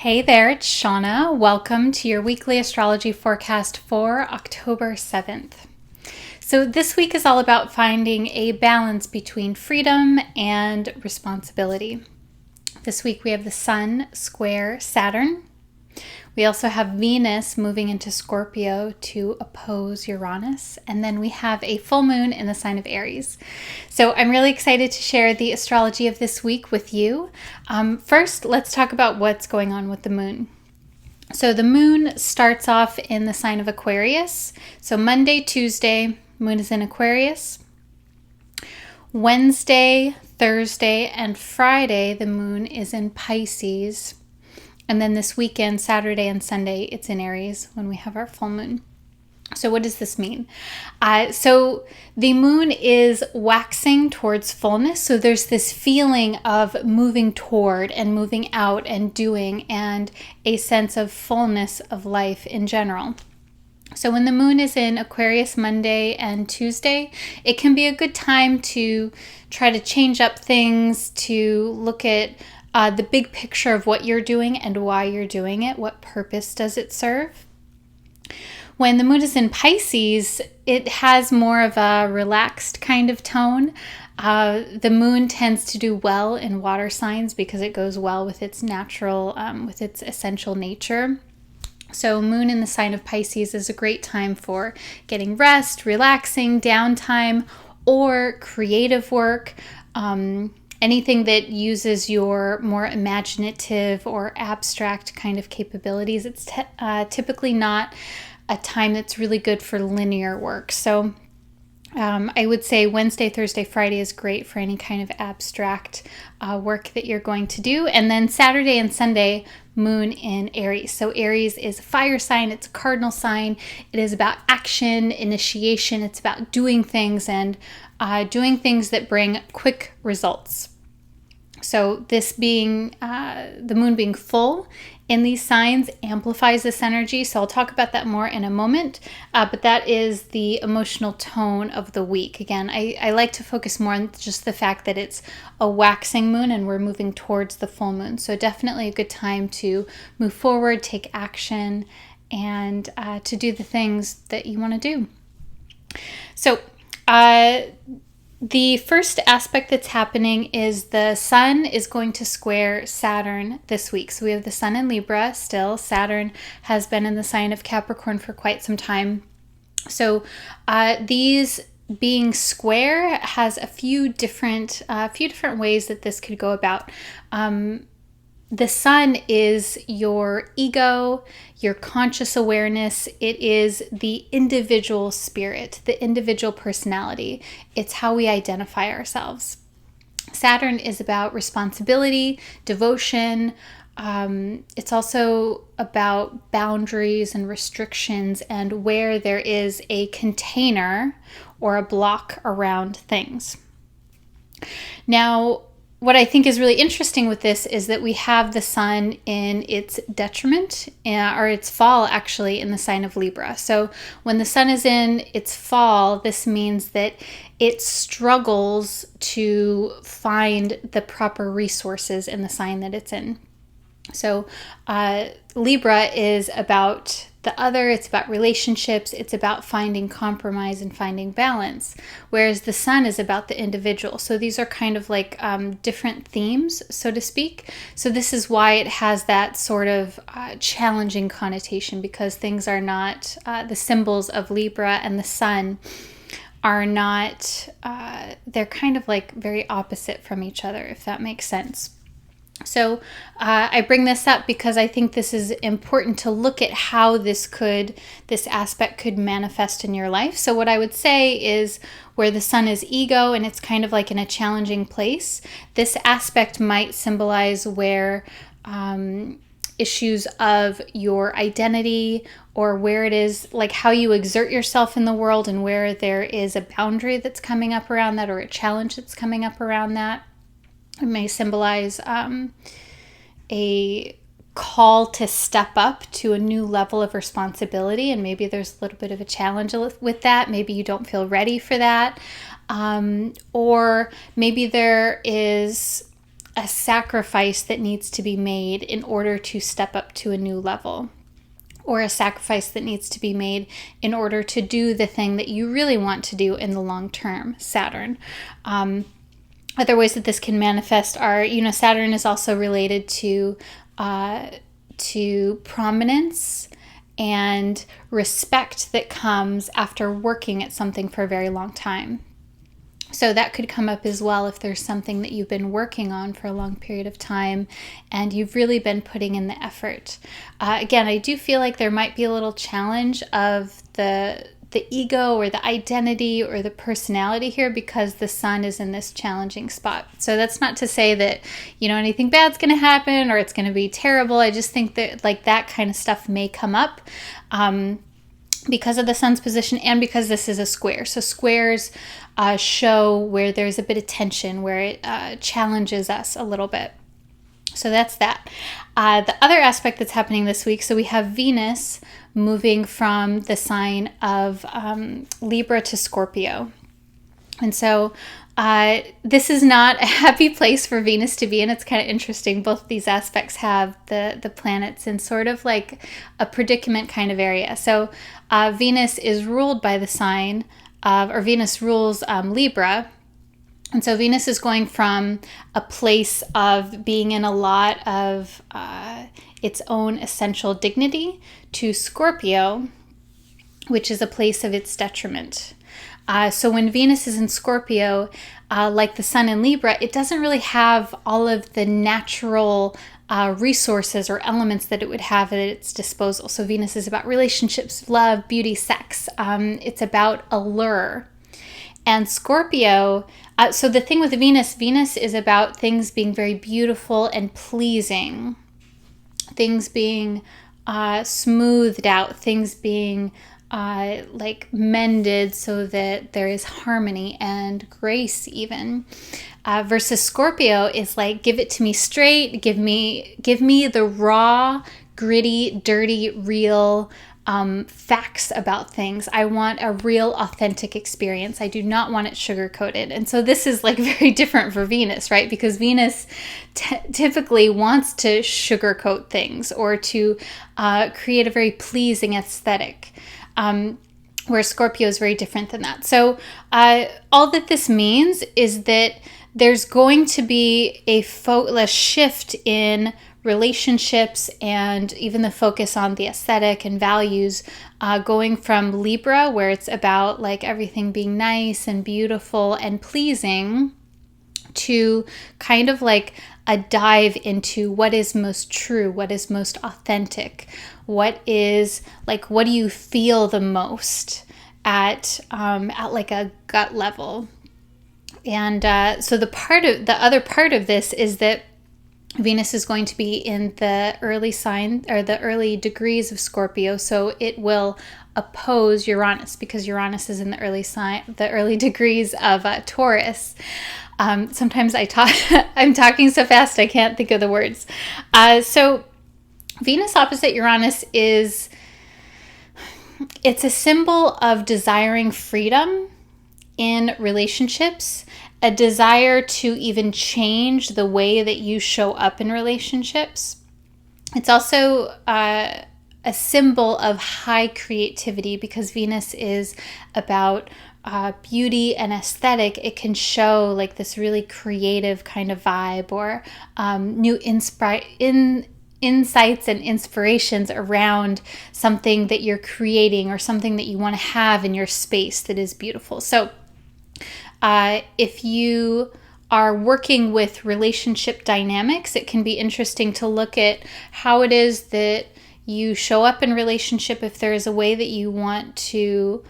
Hey there, it's Shauna. Welcome to your weekly astrology forecast for October 7th. So, this week is all about finding a balance between freedom and responsibility. This week we have the Sun square Saturn. We also have Venus moving into Scorpio to oppose Uranus. And then we have a full moon in the sign of Aries. So I'm really excited to share the astrology of this week with you. First, let's talk about what's going on with the moon. So the moon starts off in the sign of Aquarius. So Monday, Tuesday, moon is in Aquarius. Wednesday, Thursday, and Friday, the moon is in Pisces. And then this weekend, Saturday and Sunday, it's in Aries when we have our full moon. So what does this mean? So the moon is waxing towards fullness. So there's this feeling of moving toward and moving out and doing, and a sense of fullness of life in general. So when the moon is in Aquarius Monday and Tuesday, it can be a good time to try to change up things, to look at the big picture of what you're doing and why you're doing it. What purpose does it serve? When the moon is in Pisces, it has more of a relaxed kind of tone. The moon tends to do well in water signs because it goes well with its natural, with its essential nature. So moon in the sign of Pisces is a great time for getting rest, relaxing, downtime, or creative work. Anything that uses your more imaginative or abstract kind of capabilities. It's typically not a time that's really good for linear work. So I would say Wednesday, Thursday, Friday is great for any kind of abstract work that you're going to do. And then Saturday and Sunday, moon in Aries. So Aries is a fire sign. It's a cardinal sign. It is about action, initiation. It's about doing things and doing things that bring quick results. So this being, the moon being full in these signs amplifies this energy. So I'll talk about that more in a moment, but that is the emotional tone of the week. Again, I like to focus more on just the fact that it's a waxing moon and we're moving towards the full moon. So definitely a good time to move forward, take action, and to do the things that you want to do. So, the first aspect that's happening is the sun is going to square Saturn this week. So we have the sun in Libra still. Saturn has been in the sign of Capricorn for quite some time. So these being square has a few different ways that this could go about. The sun is your ego, your conscious awareness. It is the individual spirit, the individual personality. It's how we identify ourselves. Saturn is about responsibility, devotion. It's also about boundaries and restrictions and where there is a container or a block around things. Now, what I think is really interesting with this is that we have the sun in its detriment, or its fall actually, in the sign of Libra. So when the sun is in its fall, this means that it struggles to find the proper resources in the sign that it's in. So Libra is about the other, it's about relationships, it's about finding compromise and finding balance, whereas the sun is about the individual. So these are kind of like different themes, so to speak. So this is why it has that sort of challenging connotation, because things are not, the symbols of Libra and the sun are not, they're kind of like very opposite from each other, if that makes sense. So I bring this up because I think this is important to look at how this aspect could manifest in your life. So what I would say is where the sun is ego and it's kind of like in a challenging place, this aspect might symbolize where issues of your identity, or where it is like how you exert yourself in the world and where there is a boundary that's coming up around that, or a challenge that's coming up around that. It may symbolize a call to step up to a new level of responsibility, and maybe there's a little bit of a challenge with that. Maybe you don't feel ready for that, or maybe there is a sacrifice that needs to be made in order to step up to a new level, or a sacrifice that needs to be made in order to do the thing that you really want to do in the long term, Saturn. Other ways that this can manifest are, Saturn is also related to prominence and respect that comes after working at something for a very long time. So that could come up as well if there's something that you've been working on for a long period of time and you've really been putting in the effort. Again, I do feel like there might be a little challenge of the ego or the identity or the personality here because the sun is in this challenging spot. So that's not to say that, anything bad's going to happen or it's going to be terrible. I just think that like that kind of stuff may come up because of the sun's position and because this is a square. So squares show where there's a bit of tension, where it challenges us a little bit. So that's that. The other aspect that's happening this week, so we have Venus moving from the sign of Libra to Scorpio. And so this is not a happy place for Venus to be in. It's kind of interesting. Both of these aspects have the planets in sort of like a predicament kind of area. So Venus is ruled by the sign of, or Venus rules Libra. And so Venus is going from a place of being in a lot of its own essential dignity to Scorpio, which is a place of its detriment. So when Venus is in Scorpio, like the sun in Libra, it doesn't really have all of the natural resources or elements that it would have at its disposal. So Venus is about relationships, love, beauty, sex. It's about allure. And Scorpio, so the thing with Venus is about things being very beautiful and pleasing, things being smoothed out, things being like mended so that there is harmony and grace even. Versus Scorpio is like, give it to me straight, give me the raw, gritty, dirty, real facts about things. I want a real authentic experience. I do not want it sugar-coated. And so this is like very different for Venus, right? Because Venus typically wants to sugarcoat things or to create a very pleasing aesthetic. Where Scorpio is very different than that. So all that this means is that there's going to be a shift in relationships and even the focus on the aesthetic and values, going from Libra, where it's about like everything being nice and beautiful and pleasing, to kind of like a dive into what is most true, what is most authentic, what is like, what do you feel the most at like a gut level. And so the other part of this is that Venus is going to be in the early sign or the early degrees of Scorpio, so it will oppose Uranus because Uranus is in the early degrees of Taurus. Sometimes I'm talking so fast I can't think of the words. So Venus opposite Uranus it's a symbol of desiring freedom in relationships, a desire to even change the way that you show up in relationships. It's also a symbol of high creativity because Venus is about beauty and aesthetic. It can show like this really creative kind of vibe or new insights and inspirations around something that you're creating or something that you want to have in your space that is beautiful. So if you are working with relationship dynamics, it can be interesting to look at how it is that you show up in relationship. If there is a way that you want to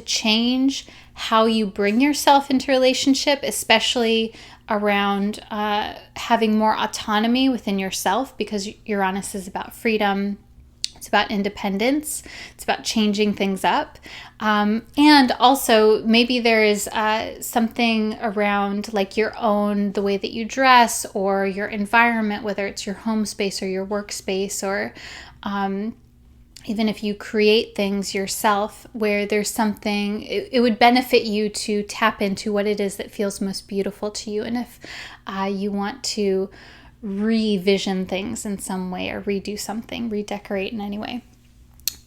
change how you bring yourself into relationship, especially around having more autonomy within yourself, because Uranus is about freedom. It's about independence. It's about changing things up. And also maybe there is something around like the way that you dress or your environment, whether it's your home space or your workspace or even if you create things yourself where there's something, it would benefit you to tap into what it is that feels most beautiful to you. And if you want to revision things in some way or redo something, redecorate in any way.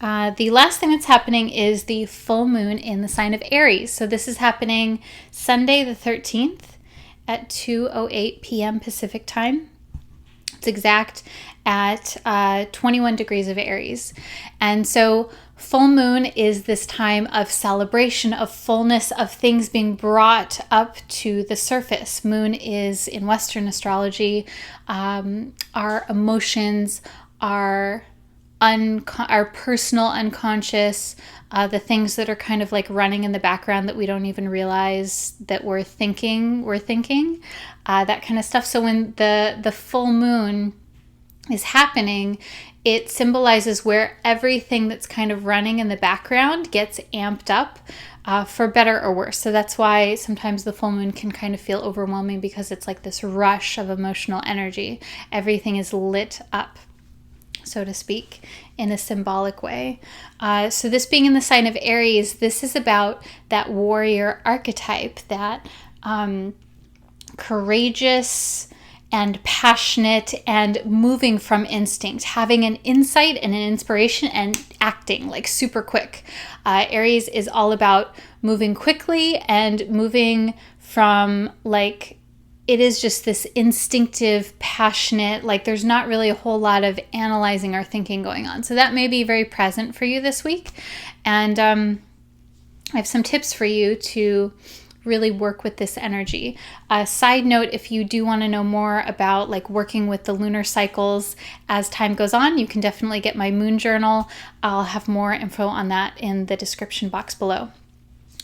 The last thing that's happening is the full moon in the sign of Aries. So this is happening Sunday the 13th at 2:08 p.m. Pacific time. It's exact at 21 degrees of Aries. And so full moon is this time of celebration, of fullness, of things being brought up to the surface. Moon is, in Western astrology, our emotions, our personal unconscious, the things that are kind of like running in the background that we don't even realize that we're thinking, that kind of stuff. So when the full moon is happening, it symbolizes where everything that's kind of running in the background gets amped up, for better or worse. So that's why sometimes the full moon can kind of feel overwhelming, because it's like this rush of emotional energy. Everything is lit up, so to speak, in a symbolic way. So this being in the sign of Aries, this is about that warrior archetype, that courageous and passionate and moving from instinct, having an insight and an inspiration and acting like super quick. Aries is all about moving quickly and moving from like, it is just this instinctive, passionate, like there's not really a whole lot of analyzing or thinking going on. So that may be very present for you this week. And I have some tips for you to really work with this energy. Side note, if you do want to know more about like working with the lunar cycles as time goes on, you can definitely get my moon journal. I'll have more info on that in the description box below.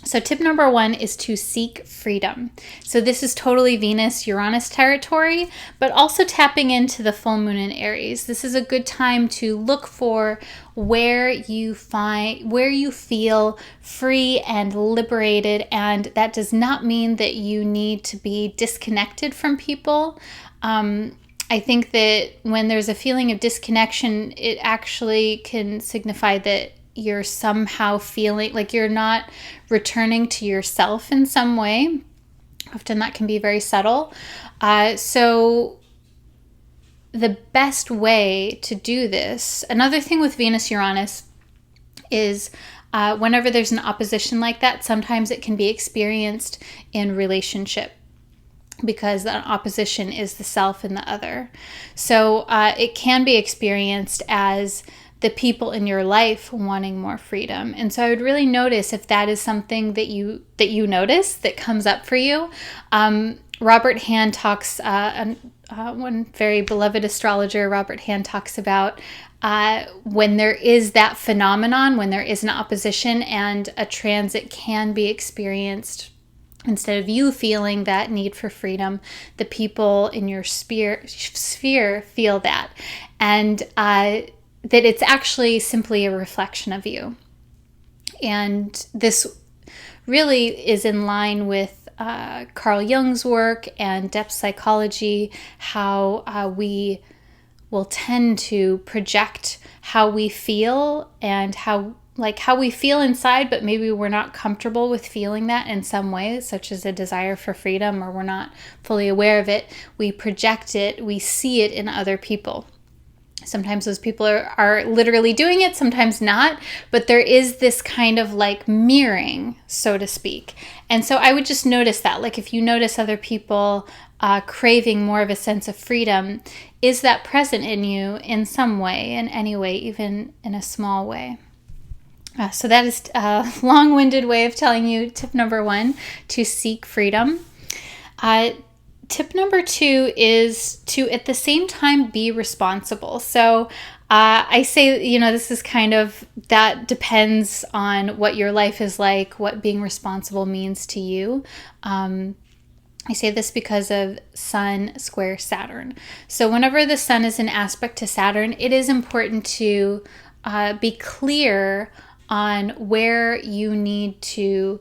So tip number 1 is to seek freedom. So this is totally Venus-Uranus territory, but also tapping into the full moon in Aries. This is a good time to look for where you feel free and liberated. And that does not mean that you need to be disconnected from people. I think that when there's a feeling of disconnection, it actually can signify that you're somehow feeling like you're not returning to yourself in some way. Often that can be very subtle. So the best way to do this, another thing with Venus-Uranus is whenever there's an opposition like that, sometimes it can be experienced in relationship, because that opposition is the self and the other. So it can be experienced as the people in your life wanting more freedom. And so I would really notice if that is something that you notice that comes up for you. Robert Hand talks, one very beloved astrologer, Robert Hand, talks about when there is that phenomenon, when there is an opposition and a transit can be experienced, instead of you feeling that need for freedom, the people in your sphere feel that. And that it's actually simply a reflection of you. And this really is in line with Carl Jung's work and depth psychology, how we will tend to project how we feel and how we feel inside, but maybe we're not comfortable with feeling that in some way, such as a desire for freedom, or we're not fully aware of it. We project it, we see it in other people. Sometimes those people are literally doing it, sometimes not, but there is this kind of like mirroring, so to speak. And so I would just notice that, like if you notice other people craving more of a sense of freedom, is that present in you in some way, in any way, even in a small way? So that is a long-winded way of telling you tip number 1, to seek freedom. Tip number 2 is to, at the same time, be responsible. So I say, this is kind of, that depends on what your life is like, what being responsible means to you. I say this because of Sun square Saturn. So whenever the Sun is in aspect to Saturn, it is important to be clear on where you need to,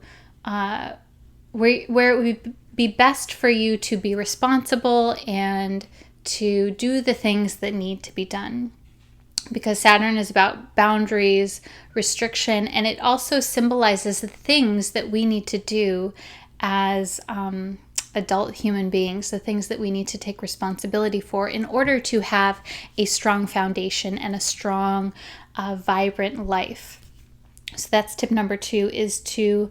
where it would be best for you to be responsible and to do the things that need to be done. because Saturn is about boundaries, restriction, and it also symbolizes the things that we need to do as adult human beings, the things that we need to take responsibility for in order to have a strong foundation and a strong, vibrant life. So that's tip number 2, is to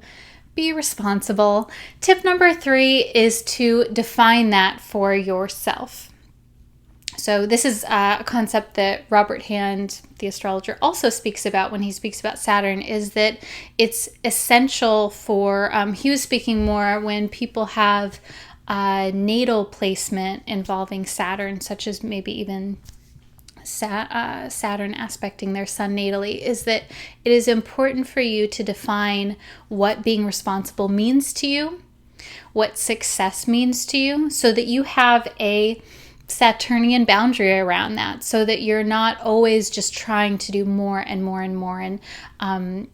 be responsible. Tip number 3 is to define that for yourself. So this is a concept that Robert Hand, the astrologer, also speaks about when he speaks about Saturn, is that it's essential for, he was speaking more when people have natal placement involving Saturn, such as maybe even Saturn aspecting their sun natally, is that it is important for you to define what being responsible means to you, what success means to you, so that you have a Saturnian boundary around that, so that you're not always just trying to do more and more and more. And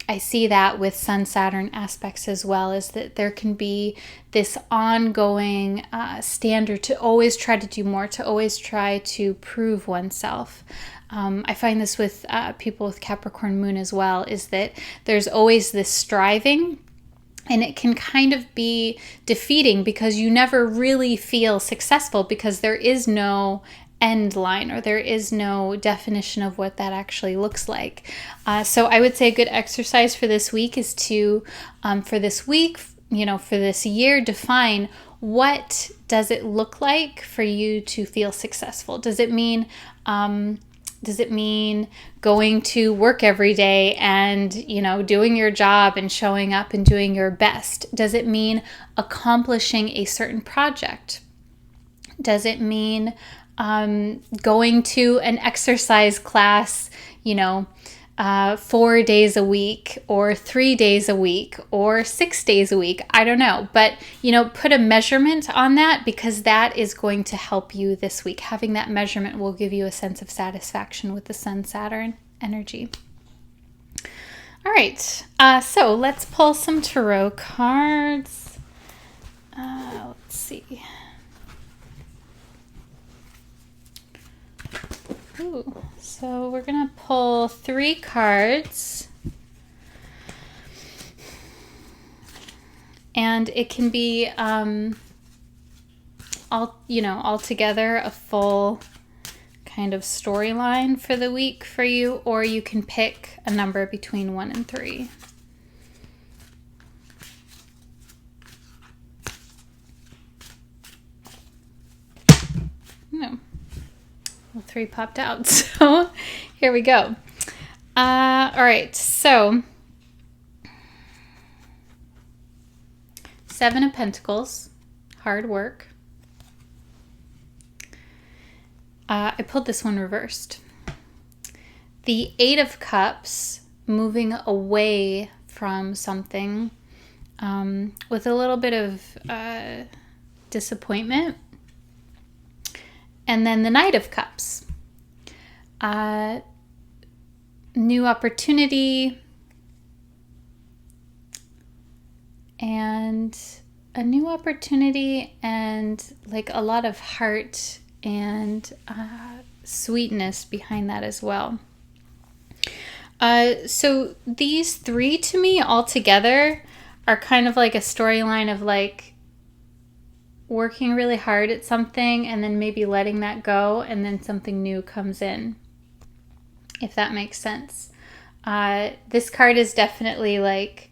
I see that with Sun Saturn aspects as well, is that there can be this ongoing standard to always try to do more, to always try to prove oneself. I find this with people with Capricorn moon as well, is that there's always this striving. And it can kind of be defeating because you never really feel successful, because there is no end line, or there is no definition of what that actually looks like. So I would say a good exercise for this week is to, for this week, for this year, define what does it look like for you to feel successful. Does it mean going to work every day and, doing your job and showing up and doing your best? Does it mean accomplishing a certain project? Does it mean going to an exercise class, 4 days a week or 3 days a week or 6 days a week? I don't know. But, put a measurement on that, because that is going to help you this week. Having that measurement will give you a sense of satisfaction with the Sun-Saturn energy. All right. So let's pull some tarot cards. Let's see. Ooh. So we're going to pull 3 cards, and it can be all together a full kind of storyline for the week for you, or you can pick a number between 1 and 3. No. Well, 3 popped out, so here we go. All right, so 7 of Pentacles, hard work. I pulled this one reversed. The 8 of Cups, moving away from something with a little bit of disappointment. And then the Knight of Cups, new opportunity, and like a lot of heart and sweetness behind that as well. So these 3 to me all together are kind of like a storyline of like working really hard at something and then maybe letting that go, and then something new comes in, if that makes sense. This card is definitely like,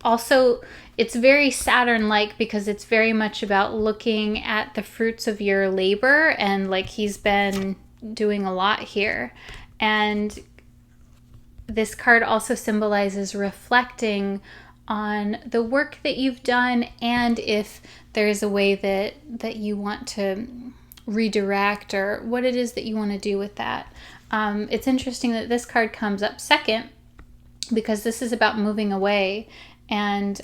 also it's very Saturn-like, because it's very much about looking at the fruits of your labor, and like he's been doing a lot here. And this card also symbolizes reflecting on the work that you've done, and if there's a way that you want to redirect, or what it is that you want to do with that. It's interesting that this card comes up second, because this is about moving away, and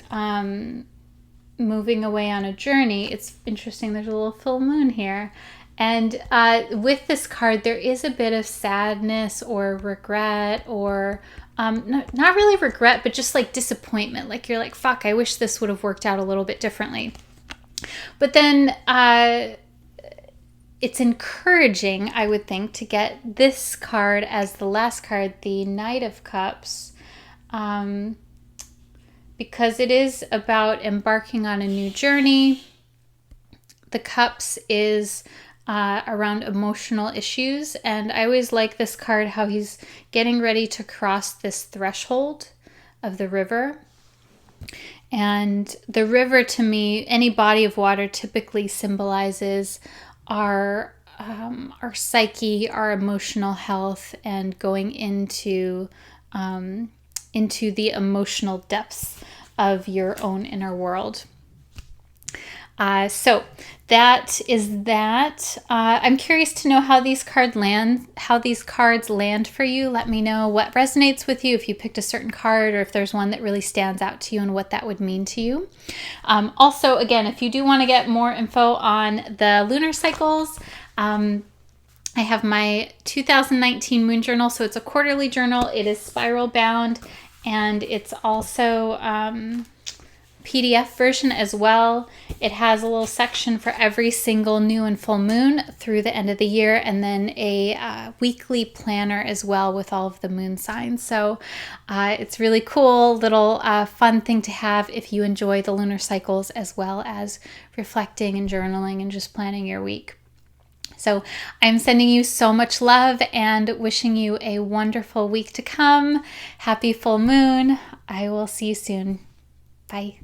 moving away on a journey. It's interesting, there's a little full moon here. And with this card, there is a bit of sadness or regret, or not really regret, but just like disappointment. Like you're like, fuck, I wish this would have worked out a little bit differently. But then it's encouraging, I would think, to get this card as the last card, the Knight of Cups, because it is about embarking on a new journey. The Cups is around emotional issues, and I always like this card, how he's getting ready to cross this threshold of the river. And the river, to me, any body of water, typically symbolizes our psyche, our emotional health, and going into the emotional depths of your own inner world. So that is that. I'm curious to know how these cards land for you. Let me know what resonates with you, if you picked a certain card, or if there's one that really stands out to you and what that would mean to you. Also, again, if you do want to get more info on the lunar cycles, I have my 2019 moon journal. So it's a quarterly journal. It is spiral bound, and it's also PDF version as well. It has a little section for every single new and full moon through the end of the year, and then a weekly planner as well with all of the moon signs. So it's really cool, little fun thing to have if you enjoy the lunar cycles, as well as reflecting and journaling and just planning your week. So I'm sending you so much love and wishing you a wonderful week to come. Happy full moon. I will see you soon. Bye.